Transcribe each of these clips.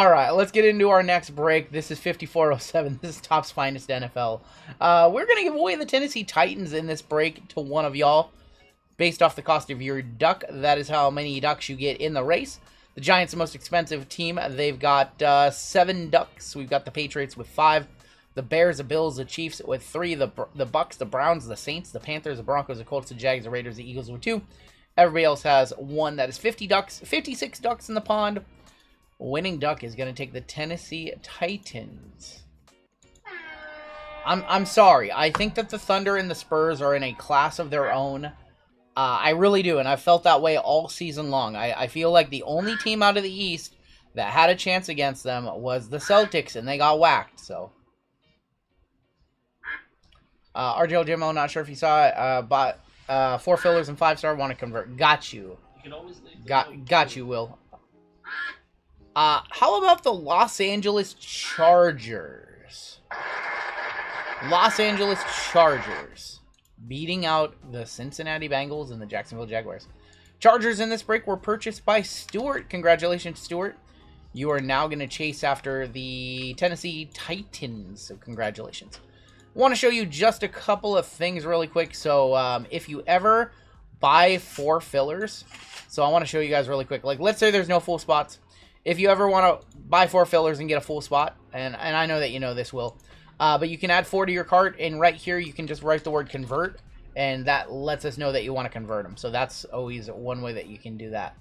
All right, let's get into our next break. This is 5407. This is Topps Finest NFL. We're going to give away the Tennessee Titans in this break to one of y'all based off the cost of your duck. That is how many ducks you get in the race. The Giants, the most expensive team. They've got 7 ducks. We've got the Patriots with 5. The Bears, the Bills, the Chiefs with 3. The Bucks, the Browns, the Saints, the Panthers, the Broncos, the Colts, the Jags, the Raiders, the Eagles with 2. Everybody else has 1. That is 50 ducks. 56 ducks in the pond. Winning duck is going to take the Tennessee Titans. I'm sorry. I think that the Thunder and the Spurs are in a class of their own. I really do, and I've felt that way all season long. I feel like the only team out of the East that had a chance against them was the Celtics, and they got whacked. So, RGL Jimmo, not sure if you saw it, but 4 fillers and 5-star want to convert. Got you. You can always leave Got you, Will. How about the Los Angeles Chargers? Los Angeles Chargers beating out the Cincinnati Bengals and the Jacksonville Jaguars. Chargers in this break were purchased by Stuart. Congratulations, Stuart. You are now going to chase after the Tennessee Titans. So congratulations. I want to show you just a couple of things really quick. So if you ever buy 4 fillers, so I want to show you guys really quick. Like, let's say there's no full spots. If you ever want to buy 4 fillers and get a full spot, and I know that you know this, Will, but you can add 4 to your cart, and right here you can just write the word convert, and that lets us know that you want to convert them. So that's always one way that you can do that,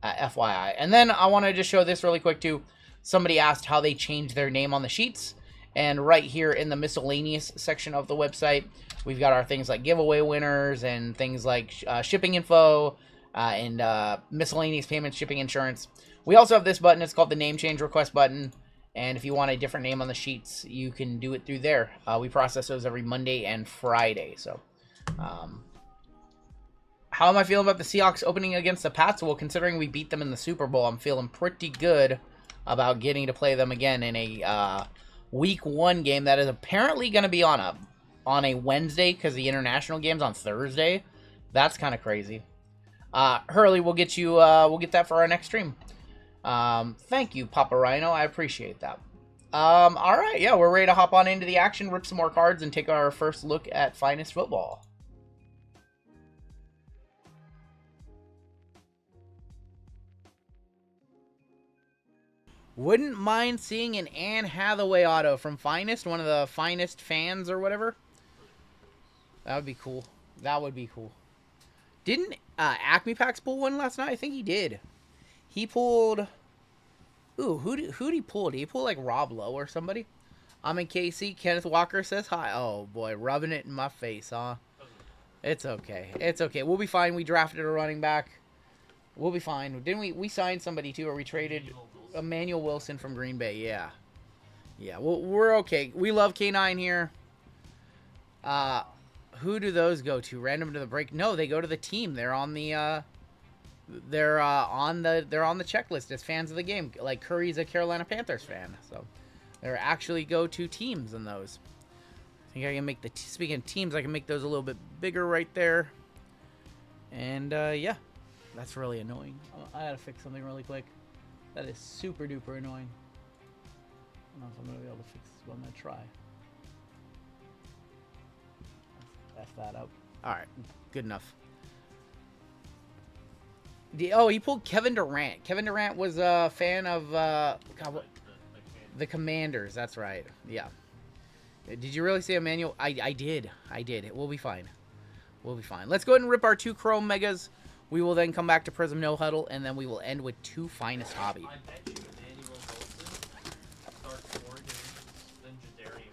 FYI. And then I want to just show this really quick too. Somebody asked how they change their name on the sheets, and right here in the miscellaneous section of the website, we've got our things like giveaway winners and things like shipping info and miscellaneous payments, shipping insurance. We also have this button. It's called the name change request button. And if you want a different name on the sheets, you can do it through there. We process those every Monday and Friday. So, how am I feeling about the Seahawks opening against the Pats? Well, considering we beat them in the Super Bowl, I'm feeling pretty good about getting to play them again in a Week 1 game that is apparently going to be on a Wednesday because the international game's on Thursday. That's kind of crazy. Hurley, we'll get that for our next stream. Thank you, Papa Rhino. I appreciate that. All right, yeah, we're ready to hop on into the action, rip some more cards, and take our first look at Finest Football. Wouldn't mind seeing an Anne Hathaway auto from Finest, one of the Finest fans or whatever. That would be cool. That would be cool. Didn't Acme Packs pull one last night? I think he did. He pulled... Ooh, who'd he pull? Did he pull like Rob Lowe or somebody? I'm in KC. Kenneth Walker says hi. Oh, boy. Rubbing it in my face, huh? It's okay. It's okay. We'll be fine. We drafted a running back. We'll be fine. Didn't we? We signed somebody, too, or we traded Emmanuel Wilson from Green Bay. Yeah. Yeah, we're okay. We love K9 here. Who do those go to? Random to the break? No, they go to the team. They're on the... They're on the checklist as fans of the game. Like Curry's a Carolina Panthers fan, so they're actually go-to teams in those. I think I can make the speaking of teams, I can make those a little bit bigger right there. And yeah, that's really annoying. I gotta fix something really quick. That is super duper annoying. I don't know if I'm gonna be able to fix this, but I'm gonna try. F that up. All right, good enough. Oh, he pulled Kevin Durant. Kevin Durant was a fan of the Commanders. That's right. Yeah. Did you really say Emmanuel? I did. We'll be fine. We'll be fine. Let's go ahead and rip our 2 Chrome Megas. We will then come back to Prism No Huddle, and then we will end with 2 Finest Hobby. I bet you Emmanuel Wilson starts 4 games than Jadarian.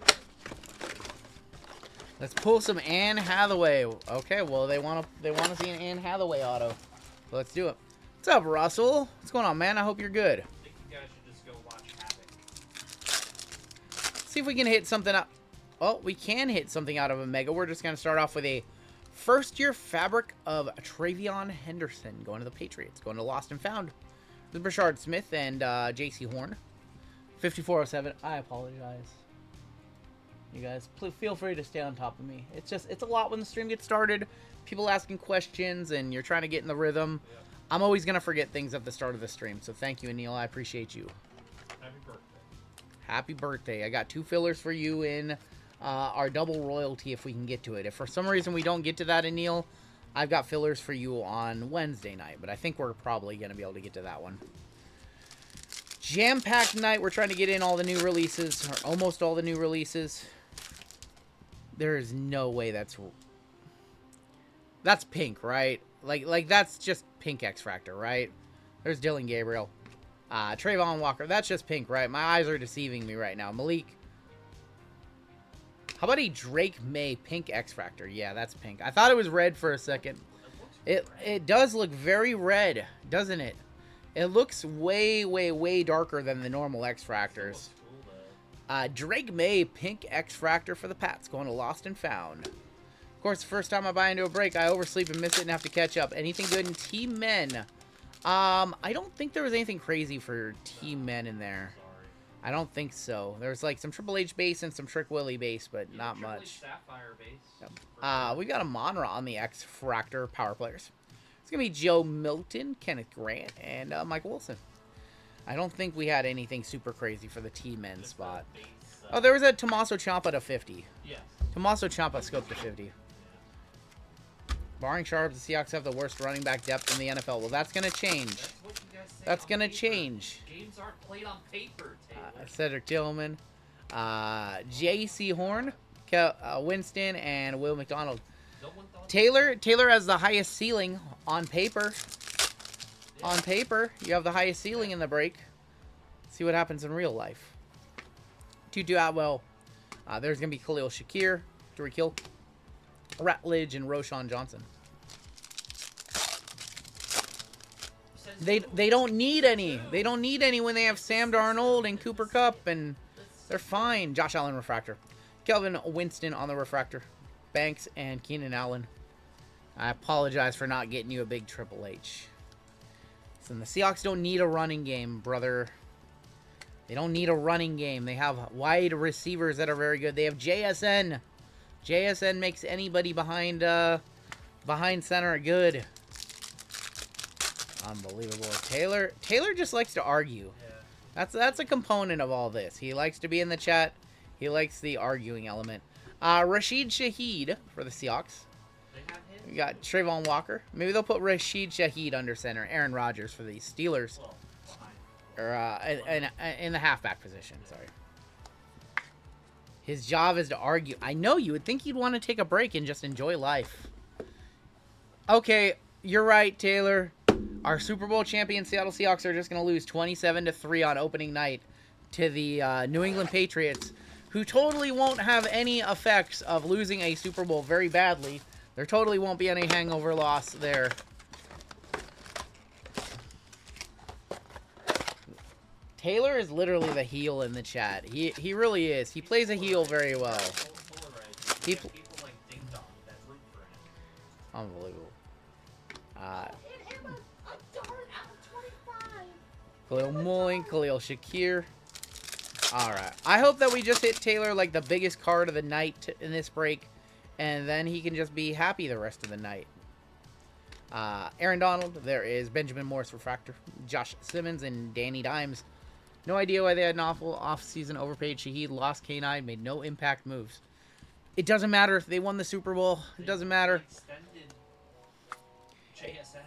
Let's pull some Anne Hathaway. Okay, well they want to see an Anne Hathaway auto. Let's do it. What's up, Russell? What's going on, man? I hope you're good. I think you guys should just go watch Havoc. See if we can hit something up. Well, we can hit something out of a Mega. We're just going to start off with a first-year fabric of Travion Henderson going to the Patriots. Going to Lost and Found. With Brashard Smith and J.C. Horn. 5407. I apologize. You guys, please feel free to stay on top of me. It's a lot when the stream gets started. People asking questions, and you're trying to get in the rhythm. Yeah. I'm always going to forget things at the start of the stream, so thank you, Anil. I appreciate you. Happy Happy birthday. I got 2 fillers for you in our double royalty if we can get to it. If for some reason we don't get to that, Anil, I've got fillers for you on Wednesday night. But I think we're probably going to be able to get to that one. Jam-packed night. We're trying to get in all the new releases. Or almost all the new releases. There is no way that's pink, right? Like that's just pink X-Fractor, right? There's Dylan Gabriel. Trayvon Walker. That's just pink, right? My eyes are deceiving me right now. Malik. How about a Drake May pink X-Fractor? Yeah, that's pink. I thought it was red for a second. It does look very red, doesn't it? It looks way, way, way darker than the normal X-Fractors. Drake May pink X-Fractor for the Pats. Going to Lost and Found. Of course, the first time I buy into a break, I oversleep and miss it and have to catch up. Anything good in Team Men? I don't think there was anything crazy for Team Men in there. I don't think so. There was like some Triple H base and some Trick Willie base, but not much. Sapphire base. Yep. We got a Monra on the X-Fractor power players. It's going to be Joe Milton, Kenneth Grant, and Michael Wilson. I don't think we had anything super crazy for the Team Men spot. Oh, there was a Tommaso Ciampa to 50. Yes. Tommaso Ciampa scoped to 50. Barring Sharps, the Seahawks have the worst running back depth in the NFL. Well, that's going to change. That's going to change. Games aren't played on paper, Taylor. Cedric Tillman, J.C. Horn, Winston, and Will McDonald. Taylor has the highest ceiling on paper. Yeah. On paper, you have the highest ceiling in the break. See what happens in real life. Tutu Atwell. There's going to be Khalil Shakir, Drew Kill, Ratledge, and Roshan Johnson. They don't need any. They don't need any when they have Sam Darnold and Cooper Kupp, and they're fine. Josh Allen refractor. Kelvin Winston on the refractor. Banks and Keenan Allen. I apologize for not getting you a big Triple H. Listen, the Seahawks don't need a running game, brother. They don't need a running game. They have wide receivers that are very good. They have JSN. JSN makes anybody behind center good. Unbelievable. Taylor just likes to argue. Yeah. That's a component of all this. He likes to be in the chat. He likes the arguing element. Rashid Shaheed for the Seahawks. We got Trayvon Walker. Maybe they'll put Rashid Shaheed under center. Aaron Rodgers for the Steelers. Or in the halfback position, sorry. His job is to argue. I know, you would think you'd want to take a break and just enjoy life. Okay, you're right, Taylor. Our Super Bowl champion Seattle Seahawks are just going to lose 27-3 on opening night to the New England Patriots, who totally won't have any effects of losing a Super Bowl very badly. There totally won't be any hangover loss there. Taylor is literally the heel in the chat. He really is. He plays a heel very well. Unbelievable. Khalil Mulling, Khalil Shakir. Alright. I hope that we just hit Taylor like the biggest card of the night in this break. And then he can just be happy the rest of the night. Aaron Donald. There is Benjamin Morris Refractor. Josh Simmons and Danny Dimes. No idea why they had an awful offseason overpaid Shaheed. Lost K9. Made no impact moves. It doesn't matter if they won the Super Bowl. It doesn't matter.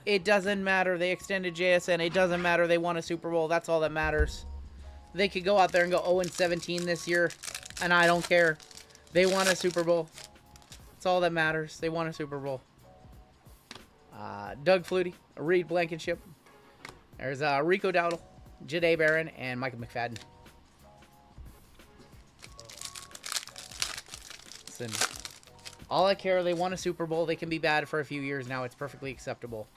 It doesn't matter. They extended JSN. It doesn't matter. They won a Super Bowl. That's all that matters. They could go out there and go 0-17 this year, and I don't care. They won a Super Bowl. That's all that matters. They won a Super Bowl. Doug Flutie, Reed Blankenship. There's Rico Dowdle, Jade Barron, and Michael McFadden. Listen, all I care, they won a Super Bowl. They can be bad for a few years now. It's perfectly acceptable.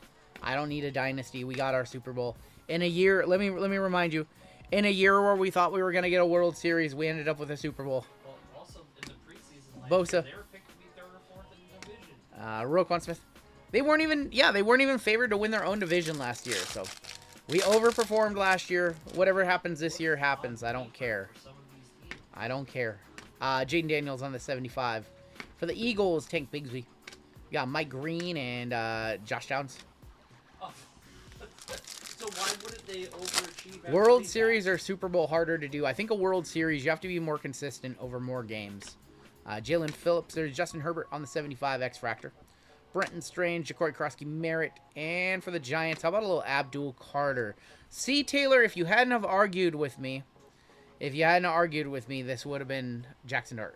I don't need a dynasty. We got our Super Bowl. In a year, let me remind you, in a year where we thought we were going to get a World Series, we ended up with a Super Bowl. Well, also in the preseason, Bosa. They were picked to be 3rd or 4th in the division. Roquan Smith. They weren't even favored to win their own division last year. So we overperformed last year. Whatever happens this year happens. I don't care. I don't care. Jaden Daniels on the 75. For the Eagles, Tank Bigsby. We got Mike Green and Josh Downs. Oh. So why wouldn't they they overachieve. World everybody Series back. or Super Bowl harder to do. I think a World Series, you have to be more consistent over more games. Jalen Phillips, there's Justin Herbert on the 75 X Fractor. Brenton Strange, Ja'Cory Krosky Merritt, and for the Giants, how about a little Abdul Carter? See, Taylor, if you hadn't have argued with me, this would have been Jackson Dart.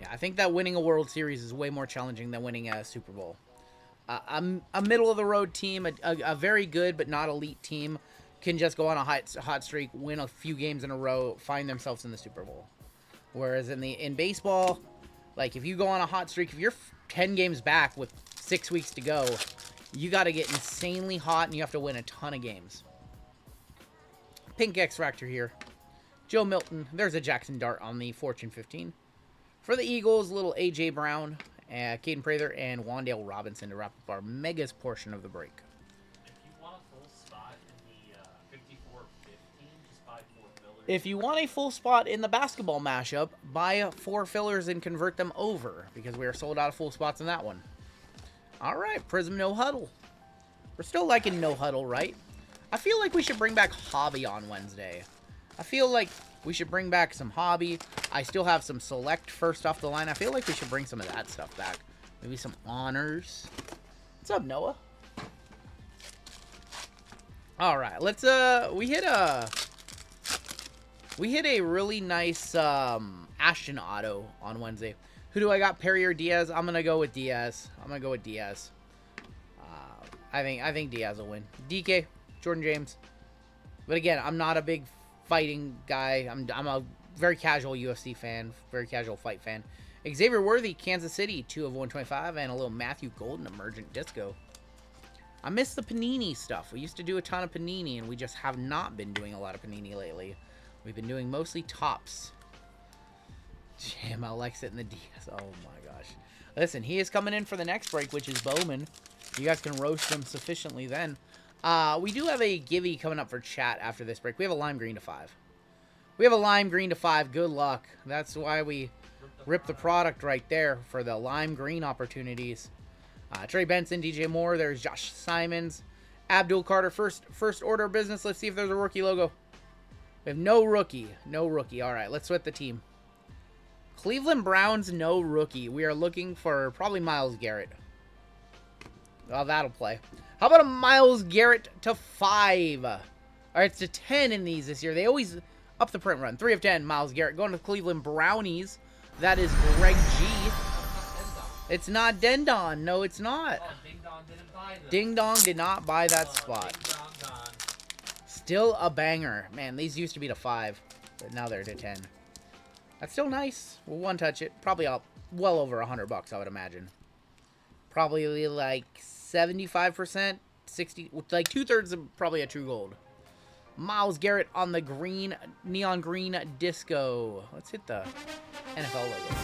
Yeah, I think that winning a World Series is way more challenging than winning a Super Bowl. A middle-of-the-road team, a very good but not elite team, can just go on a hot streak, win a few games in a row, find themselves in the Super Bowl. Whereas in baseball, like if you go on a hot streak, if you're 10 games back with 6 weeks to go, you got to get insanely hot and you have to win a ton of games. Pink X Factor here. Joe Milton. There's a Jackson Dart on the Fortune 15. For the Eagles, little A.J. Brown, Caden Prather, and Wan'Dale Robinson to wrap up our megas portion of the break. If you want a full spot in the 54-15, just buy 4 fillers. If you want a full spot in the basketball mashup, buy 4 fillers and convert them over, because we are sold out of full spots in that one. All right, Prism No Huddle. We're still liking No Huddle, right? I feel like we should bring back Hobby on Wednesday. I feel like we should bring back some Hobby. I still have some Select first off the line. I feel like we should bring some of that stuff back. Maybe some Honors. What's up, Noah? All right, let's we hit a really nice Ashton auto on Wednesday. Who do I got? Perry or Diaz? I'm gonna go with Diaz. I think Diaz will win. DK, Jordan James. But again, I'm not a big fighting guy. I'm a very casual UFC fan, very casual fight fan. Xavier Worthy, Kansas City, 2 of 125, and a little Matthew Golden Emergent Disco. I miss the Panini stuff. We used to do a ton of Panini, and we just have not been doing a lot of Panini lately. We've been doing mostly tops. Jam Alexa in the DS. Oh my gosh. Listen, he is coming in for the next break, which is Bowman. You guys can roast him sufficiently then. We do have a Givey coming up for chat after this break. We have a lime green to 5. Good luck. That's why we rip the product right there for the lime green opportunities. Trey Benson, DJ Moore. There's Josh Simons. Abdul Carter, first order of business. Let's see if there's a rookie logo. We have no rookie. All right, let's sweat the team. Cleveland Browns, no rookie. We are looking for probably Myles Garrett. Oh, that'll play. How about a Myles Garrett to 5? All right, it's to 10 in these this year. They always up the print run. 3 of 10, Myles Garrett. Going to Cleveland Brownies. That is Greg G. It's not Dendon. No, it's not. Oh, Ding Dong didn't buy them. Ding Dong did not buy that spot. Ding Dong gone. Still a banger. Man, these used to be to 5, but now they're to 10. That's still nice. We'll one-touch it. Probably well over $100, I would imagine. Probably like 75%, 60, like 2/3 of probably a true gold. Myles Garrett on the green, neon green disco. Let's hit the NFL logo.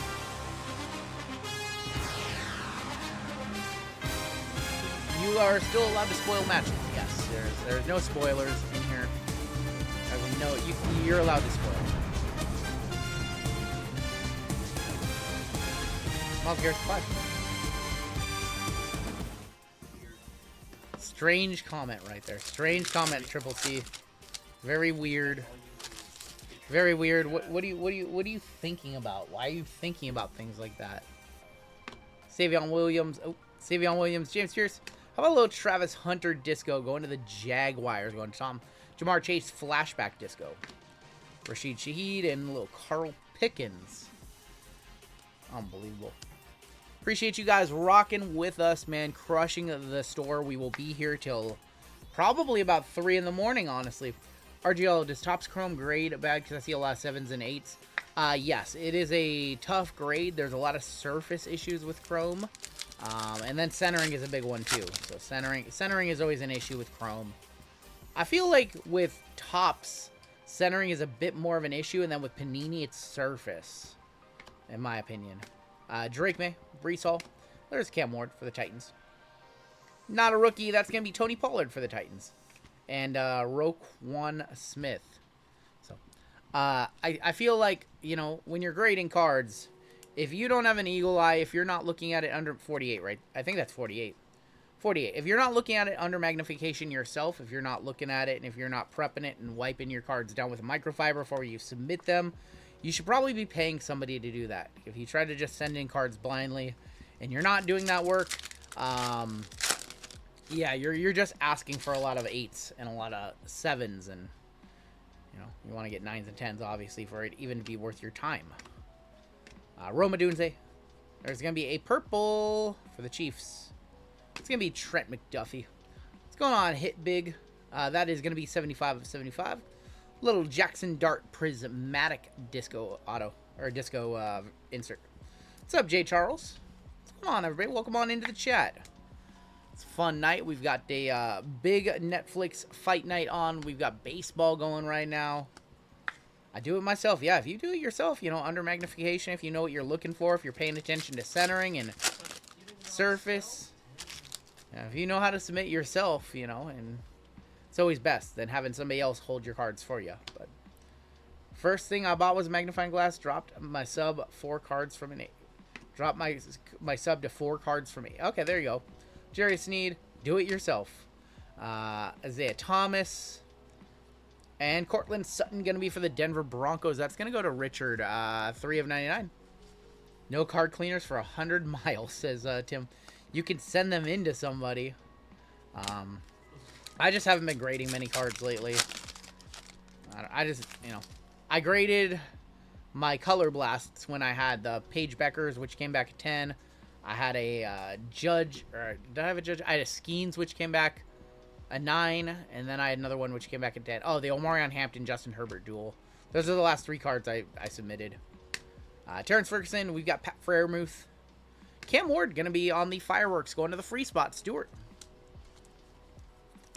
You are still allowed to spoil matches. Yes, there's no spoilers in here. No, you're allowed to spoil. Myles Garrett's 5. Strange comment right there. Strange comment, Triple C. Very weird. Very weird. What are you thinking about? Why are you thinking about things like that? Savion Williams. Oh, Savion Williams. James Pierce. How about a little Travis Hunter disco going to the Jaguars? Going to Tom Jamar Chase flashback disco. Rashid Shaheed and a little Carl Pickens. Unbelievable. Appreciate you guys rocking with us, man. Crushing the store. We will be here till probably about 3 in the morning, honestly. RGL, does Topps Chrome grade bad? Because I see a lot of 7s and 8s. Yes, it is a tough grade. There's a lot of surface issues with Chrome. And then centering is a big one, too. So centering is always an issue with Chrome. I feel like with Topps, centering is a bit more of an issue. And then with Panini, it's surface, in my opinion. Drake May, Brees Hall. There's Cam Ward for the Titans. Not a rookie. That's going to be Tony Pollard for the Titans. And Roquan Smith. So, I feel like, you know, when you're grading cards, if you don't have an eagle eye, if you're not looking at it under 48, right? I think that's 48. 48. If you're not looking at it under magnification yourself, if you're not looking at it, and if you're not prepping it and wiping your cards down with a microfiber before you submit them, you should probably be paying somebody to do that. If you try to just send in cards blindly and you're not doing that work, yeah, you're just asking for a lot of 8s and a lot of 7s, and you want to get 9s and 10s, obviously, for it even to be worth your time. Roma Dunze. There's going to be a purple for the Chiefs. It's going to be Trent McDuffie. What's going on, Hit Big? That is going to be 75 of 75. Little Jackson Dart Prismatic Disco Auto, or Disco insert. What's up, Jay Charles? What's going on, everybody? Welcome on into the chat. It's a fun night. We've got a big Netflix fight night on. We've got baseball going right now. I do it myself. Yeah, if you do it yourself, under magnification, if you know what you're looking for, if you're paying attention to centering and surface, if you know how to submit yourself, and it's always best than having somebody else hold your cards for you. But first thing I bought was a magnifying glass. Dropped my sub 4 cards from an 8. Dropped my sub to 4 cards from 8. Okay, there you go. Jerry Sneed, do it yourself. Isaiah Thomas. And Cortland Sutton going to be for the Denver Broncos. That's going to go to Richard. 3 of 99. No card cleaners for 100 miles, says Tim. You can send them into somebody. I just haven't been grading many cards lately. I just, I graded my Color Blasts when I had the Paige Beckers, which came back at 10. I had a Judge, or did I have a Judge? I had a Skeens, which came back a 9, and then I had another one which came back at 10. Oh, the Omarion Hampton Justin Herbert duel. Those are the last 3 cards I submitted. Terrence Ferguson, we've got Pat Freiermuth. Cam Ward going to be on the fireworks, going to the free spot. Stewart.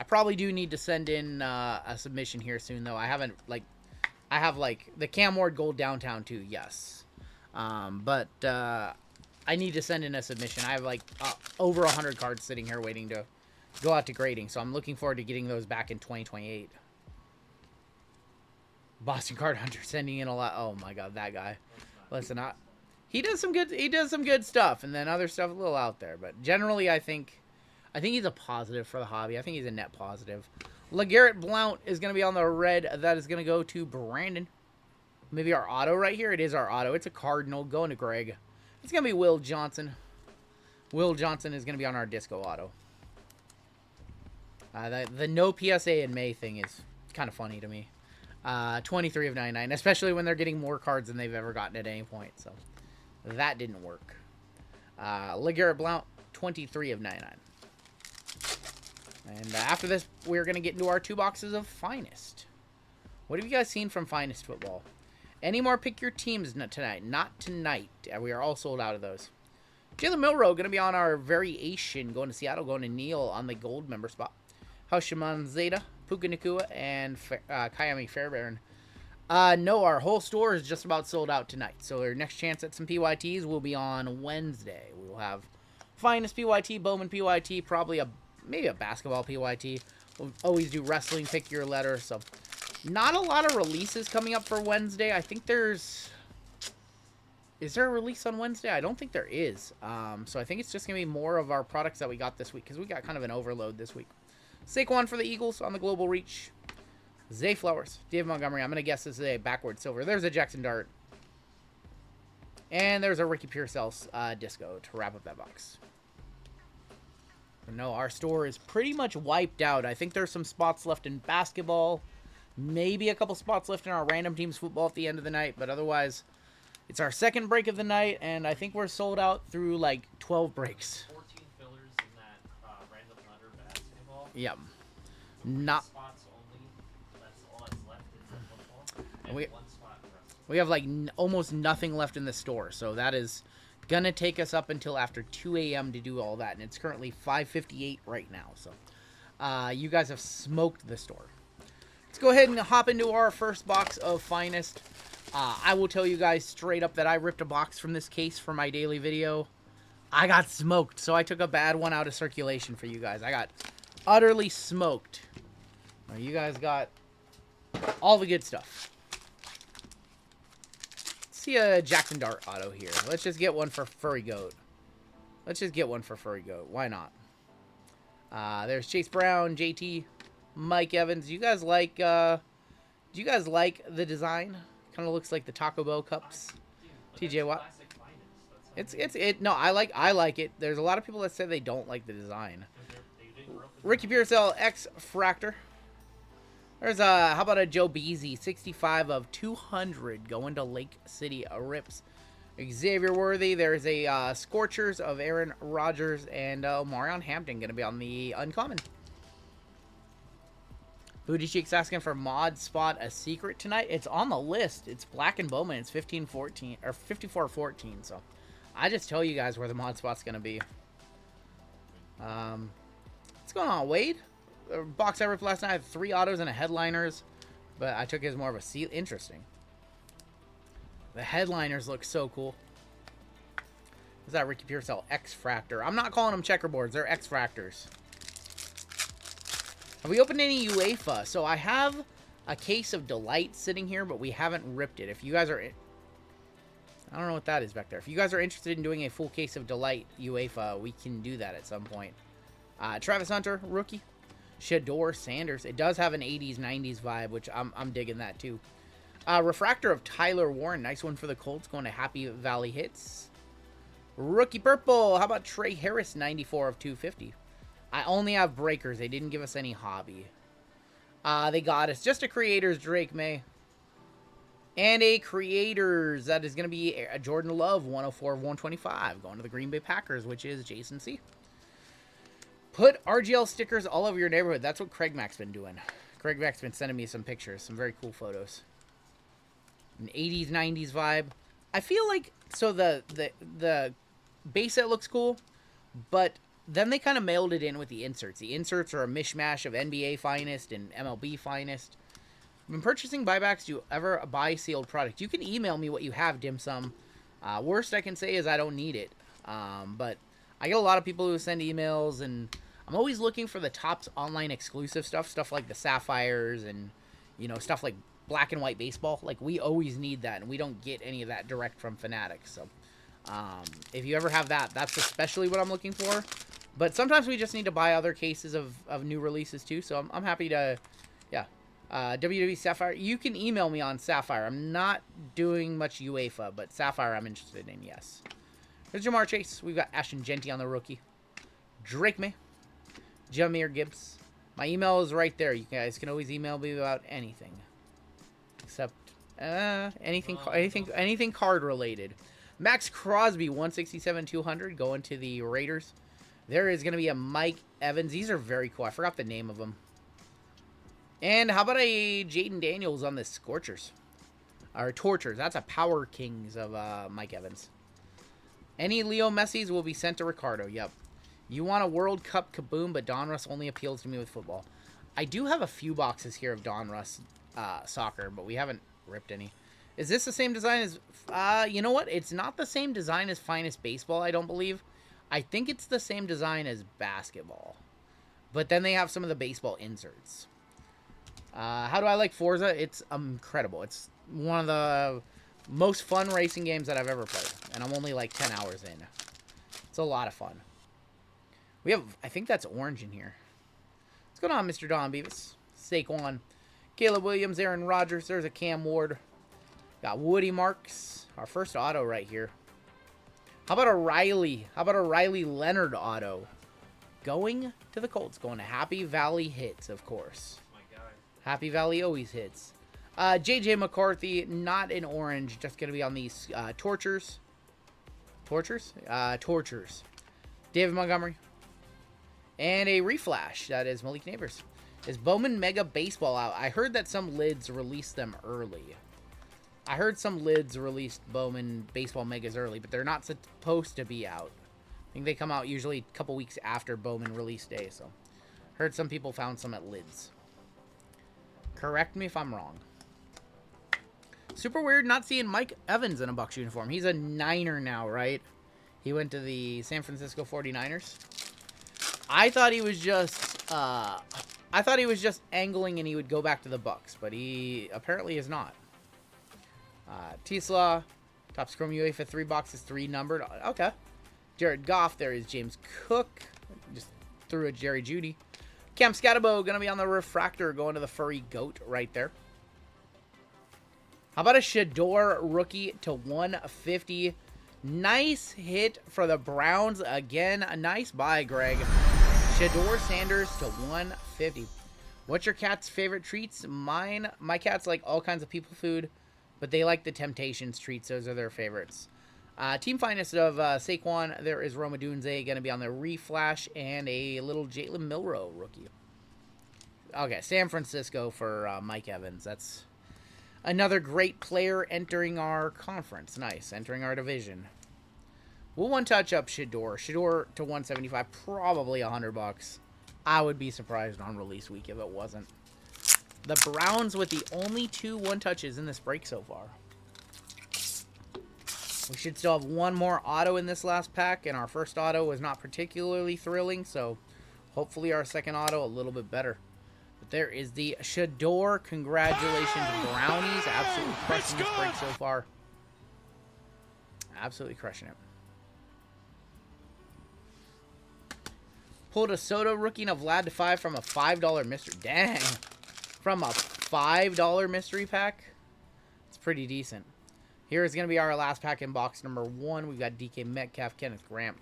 I probably do need to send in a submission here soon, though. I haven't, I have, the Cam Ward Gold Downtown, too, yes. But I need to send in a submission. I have, over 100 cards sitting here waiting to go out to grading, so I'm looking forward to getting those back in 2028. Boston Card Hunter sending in a lot. Oh my god, that guy. Listen, he does some good stuff, and then other stuff a little out there. But generally, I think he's a positive for the hobby. I think he's a net positive. LeGarrette Blount is going to be on the red. That is going to go to Brandon. Maybe our auto right here. It is our auto. It's a Cardinal going to Greg. It's going to be Will Johnson. Will Johnson is going to be on our Disco auto. The no PSA in May thing is kind of funny to me. 23 of 99, especially when they're getting more cards than they've ever gotten at any point. So that didn't work. LeGarrette Blount, 23 of 99. And after this, we're going to get into our 2 boxes of Finest. What have you guys seen from Finest football? Any more pick your teams tonight? Not tonight. We are all sold out of those. Jalen Milrow going to be on our variation, going to Seattle, going to Neil on the gold member spot. Haushaman Zeta, Puka Nakua, and Kayami Fairbairn. No, our whole store is just about sold out tonight. So our next chance at some PYTs will be on Wednesday. We will have Finest PYT, Bowman PYT, probably maybe a basketball PYT. We'll always do wrestling, pick your letter. So not a lot of releases coming up for Wednesday. I think there's... Is there a release on Wednesday? I don't think there is. So I think it's just going to be more of our products that we got this week, because we got kind of an overload this week. Saquon for the Eagles on the Global Reach. Zay Flowers. Dave Montgomery. I'm going to guess this is a backward silver. There's a Jackson Dart. And there's a Ricky Pearsall's Disco to wrap up that box. No, our store is pretty much wiped out. I think there's some spots left in basketball. Maybe a couple spots left in our random teams football at the end of the night. But otherwise, it's our second break of the night. And I think we're sold out through 12 breaks. 14 fillers in that random letter basketball. Yep. Not. Spots only. That's all that's left in football. And We- one spot in wrestling. We have almost nothing left in the store, so that is gonna take us up until after 2 a.m. to do all that, and it's currently 5:58 right now. So, you guys have smoked the store. Let's go ahead and hop into our first box of Finest. I will tell you guys straight up that I ripped a box from this case for my daily video. I got smoked, so I took a bad one out of circulation for you guys. I got utterly smoked. Now, you guys got all the good stuff. Let's see a Jackson Dart auto here. Let's just get one for Furry Goat. Why not? There's Chase Brown, JT, Mike Evans. Do you guys like the design? Kind of looks like the Taco Bell cups. TJ Watt. No, I like it. There's a lot of people that say they don't like the design. Ricky Pearsall X Fractor. There's how about a Joe Beasy 65 of 200 going to Lake City Rips. Xavier Worthy. There's a Scorchers of Aaron Rodgers and Marion Hampton going to be on the uncommon. Booty Cheeks asking for mod spot a secret tonight. It's on the list. It's Black and Bowman. It's 15-14 or 54-14. So I just tell you guys where the mod spot's going to be. What's going on, Wade? Box I ripped last night. I had 3 autos and a headliners, but I took it as more of a seal. Interesting. The headliners look so cool. Is that Ricky Pearsall X Fractor? I'm not calling them checkerboards. They're X Fractors. Have we opened any UEFA? So I have a case of Delight sitting here, but we haven't ripped it. If you guys are... I don't know what that is back there. If you guys are interested in doing a full case of Delight UEFA, we can do that at some point. Travis Hunter, rookie. Shador Sanders. It does have an 80s, 90s vibe, which I'm digging that too. Refractor of Tyler Warren. Nice one for the Colts. Going to Happy Valley Hits. Rookie Purple. How about Trey Harris, 94 of 250. I only have breakers. They didn't give us any hobby. They got us just a Creators Drake May. And a Creators. That is going to be a Jordan Love, 104 of 125. Going to the Green Bay Packers, which is Jason C. Put RGL stickers all over your neighborhood. That's what Craig Mack's been doing. Craig Mack's been sending me some pictures. Some very cool photos. An 80s, 90s vibe. I feel like, so the base set looks cool, but then they kind of mailed it in with the inserts. The inserts are a mishmash of NBA Finest and MLB Finest. When purchasing buybacks, do you ever buy sealed product? You can email me what you have, Dim Sum. Worst I can say is I don't need it. But I get a lot of people who send emails, and I'm always looking for the Topps online exclusive stuff. Stuff like the Sapphires and, you know, stuff like Black and White Baseball. Like, we always need that, and we don't get any of that direct from Fanatics. So, if you ever have that, that's especially what I'm looking for. But sometimes we just need to buy other cases of new releases, too. So, I'm happy to, yeah. WWE Sapphire. You can email me on Sapphire. I'm not doing much UEFA, but Sapphire I'm interested in, yes. Here's Jamar Chase. We've got Ashton Genty on the rookie. Drake May. Jameer Gibbs. My email is right there. You guys can always email me about anything. Except anything card related. Max Crosby, 167-200, going to the Raiders. There is going to be a Mike Evans. These are very cool. I forgot the name of them. And how about a Jaden Daniels on the Scorchers? Or Tortures. That's a Power Kings of Mike Evans. Any Leo Messi's will be sent to Ricardo. Yep. You want a World Cup kaboom, but Donruss only appeals to me with football. I do have a few boxes here of Donruss soccer, but we haven't ripped any. Is this the same design as... you know what? It's not the same design as Finest Baseball, I don't believe. I think it's the same design as basketball. But then they have some of the baseball inserts. How do I like Forza? It's incredible. It's one of the most fun racing games that I've ever played. And I'm only like 10 hours in. It's a lot of fun. We have, I think that's orange in here. What's going on, Mr. Don Beavis? Saquon. Caleb Williams, Aaron Rodgers. There's a Cam Ward. Got Woody Marks. Our first auto right here. How about a Riley? How about a Riley Leonard auto? Going to the Colts. Going to Happy Valley Hits, of course. Happy Valley always hits. J.J. McCarthy, not in orange. Just going to be on these Tortures. Tortures? Tortures. David Montgomery. And a Reflash. That is Malik Neighbors. Is Bowman Mega Baseball out? I heard that some lids released them early. I heard some lids released Bowman Baseball Megas early, but they're not supposed to be out. I think they come out usually a couple weeks after Bowman release day, so. Heard some people found some at lids. Correct me if I'm wrong. Super weird not seeing Mike Evans in a Bucs uniform. He's a Niner now, right? He went to the San Francisco 49ers. I thought he was just angling and he would go back to the Bucs, but he apparently is not. Tisla, Topps Chrome UEFA for 3 boxes, 3 numbered. Okay. Jared Goff. There is James Cook. Just through a Jerry Judy. Cam Scatterbo going to be on the refractor, going to the furry goat right there. How about a Shador rookie to 150? Nice hit for the Browns again. A nice buy, Greg. Shador Sanders to 150. What's your cat's favorite treats? My cats like all kinds of people food, but they like the Temptations treats. Those are their favorites. Team Finest of Saquon. There is Roma Dunze going to be on the reflash, and a little Jalen Milroe rookie. Okay, San Francisco for Mike Evans. That's another great player entering our conference. Nice, entering our division. We'll one-touch up Shador. Shador to 175, probably $100. I would be surprised on release week if it wasn't. The Browns with the only 2 one-touches in this break so far. We should still have one more auto in this last pack, and our first auto was not particularly thrilling, so hopefully our second auto a little bit better. But there is the Shador. Congratulations, Brownies. Absolutely crushing this break so far. Absolutely crushing it. Pulled a Soto rookie of Vlad to 5 from a $5 mystery. Dang. From a $5 mystery pack. It's pretty decent. Here is going to be our last pack in box number 1. We've got DK Metcalf, Kenneth Grant,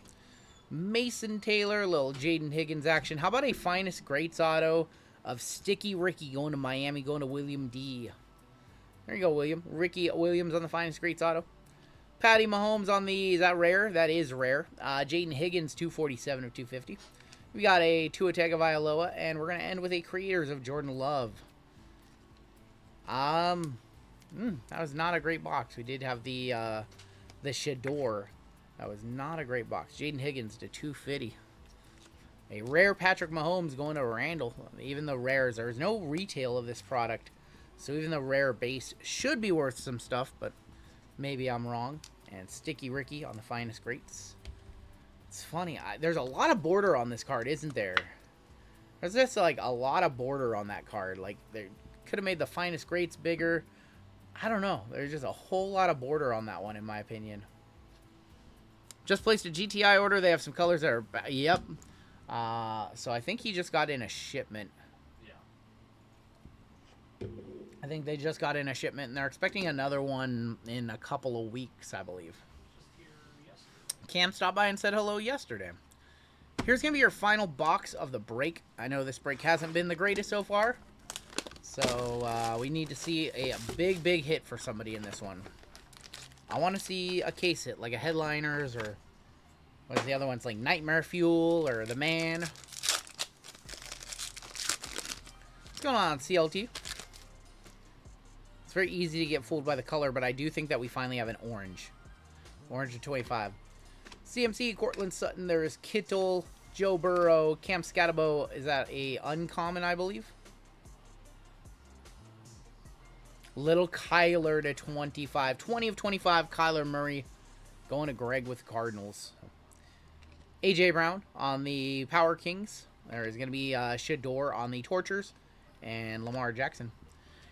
Mason Taylor, little Jaden Higgins action. How about a Finest Greats auto of Sticky Ricky going to Miami, going to William D. There you go, William. Ricky Williams on the Finest Greats auto. Patty Mahomes on the, is that rare? That is rare. Jaden Higgins, 247 of 250. We got a Tua Tagovailoa, and we're going to end with a Creators of Jordan Love. That was not a great box. We did have the Shador. That was not a great box. Jaden Higgins to 250. A rare Patrick Mahomes going to Randall. Even the rares, there's no retail of this product, so even the rare base should be worth some stuff, but maybe I'm wrong. And Sticky Ricky on the Finest Greats. It's funny. There's a lot of border on this card, isn't there? There's just like a lot of border on that card. Like they could have made the Finest Greats bigger. I don't know. There's just a whole lot of border on that one, in my opinion. Just placed a GTI order. They have some colors that are... Yep. So I think he just got in a shipment. Yeah. I think they just got in a shipment, and they're expecting another one in a couple of weeks, I believe. Just here yesterday. Cam stopped by and said hello yesterday. Here's going to be your final box of the break. I know this break hasn't been the greatest so far. So, we need to see a big, big hit for somebody in this one. I want to see a case hit, like a Headliners, or what's the other ones, like Nightmare Fuel, or The Man. What's going on, CLT? It's very easy to get fooled by the color, but I do think that we finally have an orange. Orange to 25. CMC, Cortland Sutton, there's Kittle, Joe Burrow, Cam Scatterbo. Is that a uncommon, I believe? Little Kyler to 25. 20 of 25, Kyler Murray. Going to Greg with Cardinals. A.J. Brown on the Power Kings. There is going to be Shador on the Tortures. And Lamar Jackson.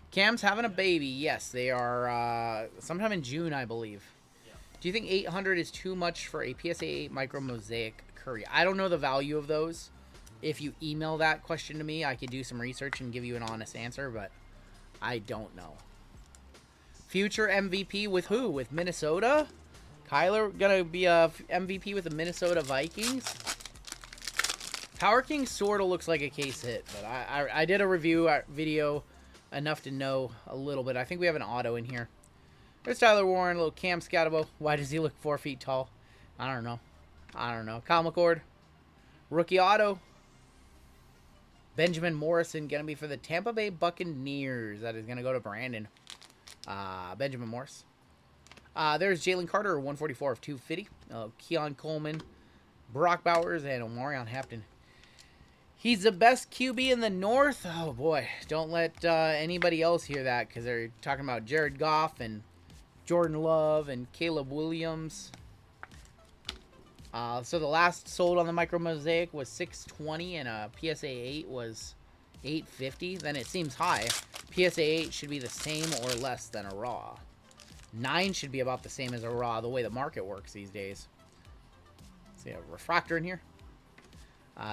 Cam's having a baby. Yes, they are sometime in June, I believe. Yeah. Do you think 800 is too much for a PSA 8 Micro Mosaic Curry? I don't know the value of those. If you email that question to me, I could do some research and give you an honest answer, but I don't know. Future MVP with who? With Minnesota? Kyler gonna be a MVP with the Minnesota Vikings? Power King sort of looks like a case hit, but I did a review video enough to know a little bit. I think we have an auto in here. There's Tyler Warren, little Cam Scatterbo. Why does he look 4 feet tall? I don't know. Kyle McCord. Rookie auto. Benjamin Morrison gonna be for the Tampa Bay Buccaneers. That is gonna go to Brandon. Benjamin Morse. There's Jalen Carter, 144 of 250. Keon Coleman, Brock Bowers, and Omarion Hampton. He's the best QB in the North. Oh, boy. Don't let anybody else hear that, because they're talking about Jared Goff and Jordan Love and Caleb Williams. So the last sold on the Micro Mosaic was 620, and a PSA 8 was 850. Then it seems high. PSA 8 should be the same or less than a raw. 9 should be about the same as a raw, the way the market works these days. See a refractor in here.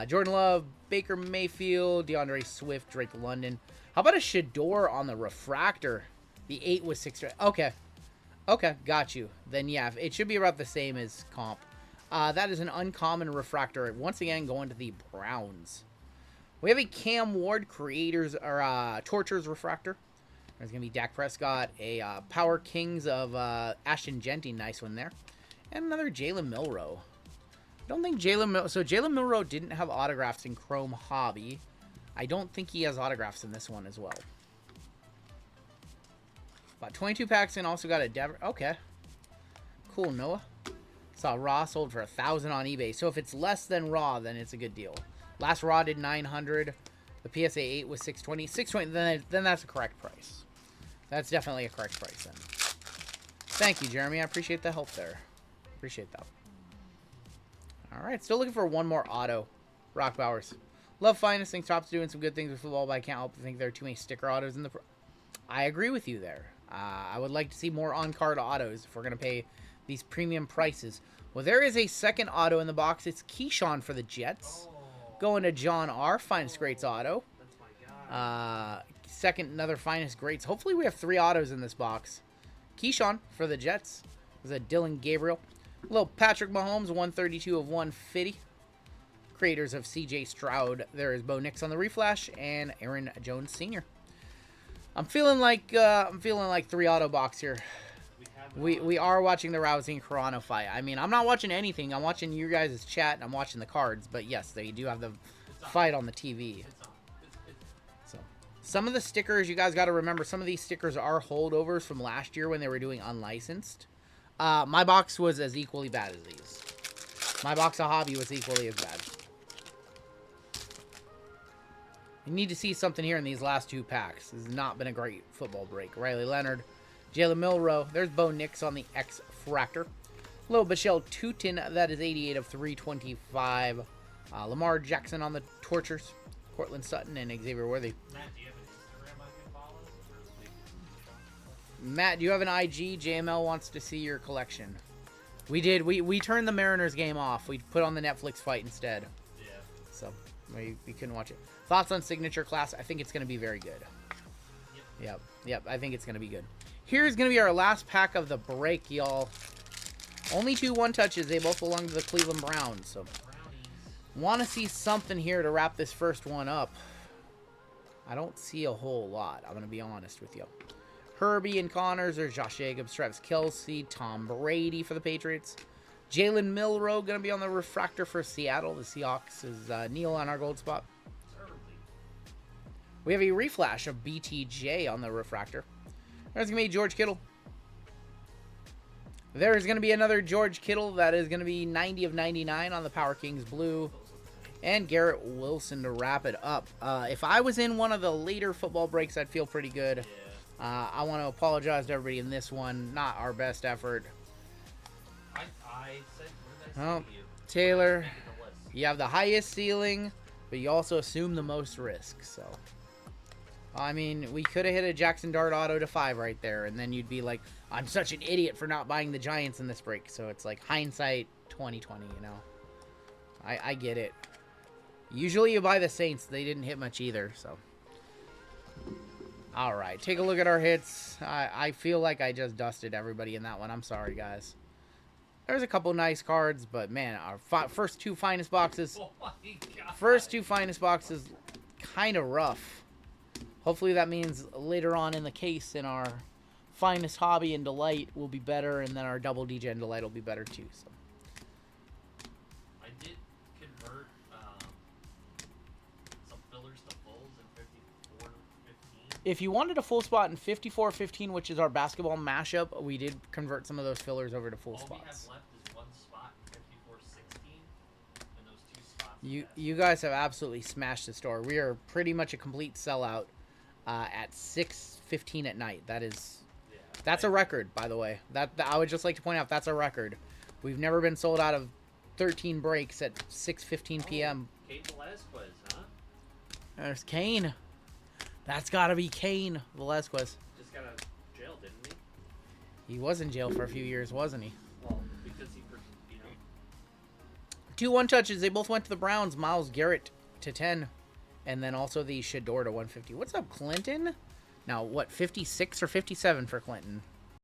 Jordan Love, Baker Mayfield, DeAndre Swift, Drake London. How about a Shador on the refractor? The 8 was 6. Okay. Okay, got you. Then, yeah, it should be about the same as comp. That is an uncommon refractor. Once again, going to the Browns. We have a Cam Ward Creators or Tortures refractor. There's going to be Dak Prescott, a Power Kings of Ashton Genty. Nice one there. And another Jalen Milroe. I don't think So Jalen Milroe didn't have autographs in Chrome Hobby. I don't think he has autographs in this one as well. About 22 packs and also got a Dever. Okay. Cool, Noah. Saw Raw sold for 1,000 on eBay. So if it's less than Raw, then it's a good deal. Last Raw did 900. The PSA 8 was 620. 620, then that's a correct price. That's definitely a correct price then. Thank you, Jeremy. I appreciate the help there. Appreciate that. All right, still looking for one more auto. Rock Bowers. Love Finest. Thinks Top's doing some good things with football, but I can't help but think there are too many sticker autos in the... I agree with you there. I would like to see more on-card autos if we're going to pay these premium prices. Well, there is a second auto in the box. It's Keyshawn for the Jets. Going to John R. Finest Greats auto. That's my guy. Second, another Finest Greats. Hopefully we have 3 autos in this box. Keyshawn for the Jets. There's a Dylan Gabriel. A little Patrick Mahomes, 132 of 150. Creators of CJ Stroud. There is Bo Nix on the reflash and Aaron Jones Sr. I'm feeling like 3 auto box here. We are watching the Rousey and Carano fight. I mean, I'm not watching anything. I'm watching you guys' chat and I'm watching the cards. But yes, they do have the fight on the TV. So some of the stickers, you guys got to remember, some of these stickers are holdovers from last year when they were doing unlicensed. My box was as equally bad as these. My box of hobby was equally as bad. You need to see something here in these last 2 packs. This has not been a great football break. Riley Leonard, Jalen Milroe. There's Bo Nix on the X-Fractor. Little Bichelle Tootin. That is 88 of 325. Lamar Jackson on the Tortures. Cortland Sutton and Xavier Worthy. Matt, do you have an Instagram I can follow? Matt, do you have an IG? JML wants to see your collection. We did. We turned the Mariners game off. We put on the Netflix fight instead. Yeah. So we couldn't watch it. Thoughts on Signature Class? I think it's going to be very good. Yep. I think it's going to be good. Here's going to be our last pack of the break, y'all. Only 2 one-touches. They both belong to the Cleveland Browns. So want to see something here to wrap this first one up. I don't see a whole lot. I'm going to be honest with you. Herbie and Connors. There's Josh Jacobs, Travis Kelce, Tom Brady for the Patriots. Jalen Milroe going to be on the refractor for Seattle. The Seahawks is Neil on our gold spot. We have a reflash of BTJ on the refractor. There's going to be George Kittle. There's going to be another George Kittle. That is going to be 90 of 99 on the Power Kings Blue. And Garrett Wilson to wrap it up. If I was in one of the later football breaks, I'd feel pretty good. I want to apologize to everybody in this one. Not our best effort. I said, what did I say to you? Taylor, you have the highest ceiling, but you also assume the most risk. So, I mean, we could have hit a Jackson Dart auto to 5 right there, and then you'd be like, I'm such an idiot for not buying the Giants in this break. So it's like hindsight 2020, you know. I get it. Usually you buy the Saints. They didn't hit much either, so. All right, take a look at our hits. I feel like I just dusted everybody in that one. I'm sorry, guys. There's a couple nice cards, but man, our first 2 finest boxes. Oh my God. First 2 finest boxes, kind of rough. Hopefully that means later on in the case in our finest hobby and delight will be better, and then our double DJ and delight will be better too. So. I did convert some fillers to fulls in 54-15. If you wanted a full spot in 54-15, which is our basketball mashup, we did convert some of those fillers over to full All spots. we have left is 1 spot in 54-16, and those 2 spots. You guys have absolutely smashed the store. We are pretty much a complete sellout at 6:15 at night. That's a record, by the way. That I would just like to point out that's a record. We've never been sold out of 13 breaks at 6:15 p.m. Kate Velasquez, huh? There's Kane. That's got to be Kane Velasquez. Just got out of jail, didn't he? He was in jail for a few years, wasn't he? Well, because he, you know. 2 1-touches. They both went to the Browns. Myles Garrett to 10. And then also the Shador to 150. What's up, Clinton? Now, what, 56 or 57 for Clinton?